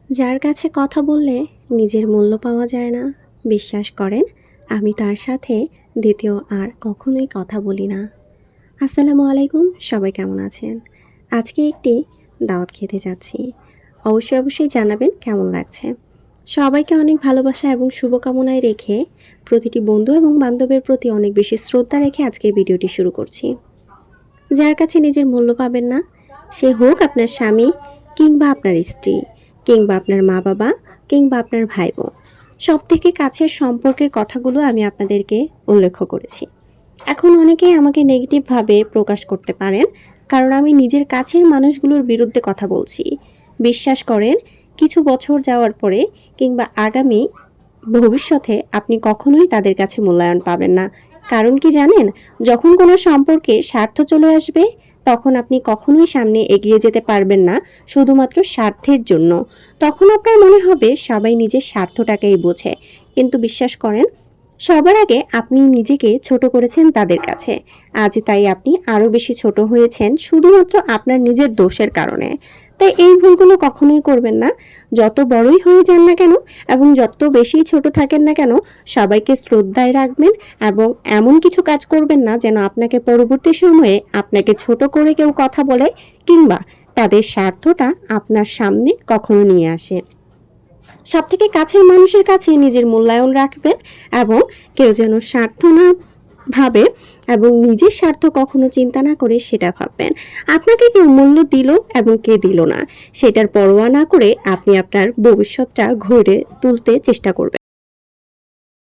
যার কাছে কথা বললে নিজের মূল্য পাওয়া যায় না, বিশ্বাস করেন আমি তার সাথে দ্বিতীয় আর কখনোই কথা বলি না। আসসালামু আলাইকুম, সবাই কেমন আছেন? আজকে একটি দাওয়াত খেতে যাচ্ছি। অবশ্যই জানাবেন কেমন লাগছে। সবাইকে অনেক ভালোবাসা এবং শুভকামনায় রেখে প্রতিটি বন্ধু এবং বান্ধবের প্রতি অনেক বেশি শ্রদ্ধা রেখে আজকের ভিডিওটি শুরু করছি। যার কাছে নিজের মূল্য পাবেন না, সে হোক আপনার স্বামী কিংবা আপনার স্ত্রী কিংবা আপনার মা বাবা কিংবা আপনার ভাই বোন, সব থেকে কাছের সম্পর্কের কথাগুলো আমি আপনাদেরকে উল্লেখ করেছি। এখন অনেকেই আমাকে নেগেটিভভাবে প্রকাশ করতে পারেন, কারণ আমি নিজের কাছের মানুষগুলোর বিরুদ্ধে কথা বলছি। বিশ্বাস করেন, কিছু বছর যাওয়ার পরে কিংবা আগামী ভবিষ্যতে আপনি কখনোই তাদের কাছে মূল্যায়ন পাবেন না। কারণ কি জানেন, যখন কোনো সম্পর্কে স্বার্থ চলে আসবে তখন আপনি কখনোই সামনে এগিয়ে যেতে পারবেন না শুধুমাত্র স্বার্থের জন্য। তখন আপনার মনে হবে সবাই নিজের স্বার্থটাকেই বোঝে, কিন্তু বিশ্বাস করেন, সবার আগে আপনি নিজেকে ছোট করেছেন তাদের কাছে। আজ তাই আপনি আরও বেশি ছোট হয়েছেন শুধুমাত্র আপনার নিজের দোষের কারণে। তাই এই ভুলগুলো কখনোই করবেন না। যত বড়ই হয়ে যান না কেন এবং যত বেশি ছোট থাকেন না কেন, সবাইকে শ্রদ্ধায় রাখবেন এবং এমন কিছু কাজ করবেন না যেন আপনাকে পরবর্তী সময়ে আপনাকে ছোট করে কেউ কথা বলে কিংবা তাদের স্বার্থটা আপনার সামনে কখনো নিয়ে আসে। সবথেকে কাছের মানুষের কাছে নিজের মূল্যায়ন রাখবেন এবং কেউ যেন স্বার্থ না ভাবে এবং নিজের স্বার্থ কখনো চিন্তা না করে সেটা ভাববেন। আপনাকে কেউ মূল্য দিল এবং কে দিল না সেটার পরোয়া না করে আপনি আপনার ভবিষ্যৎটা গড়ে তুলতে চেষ্টা করবেন।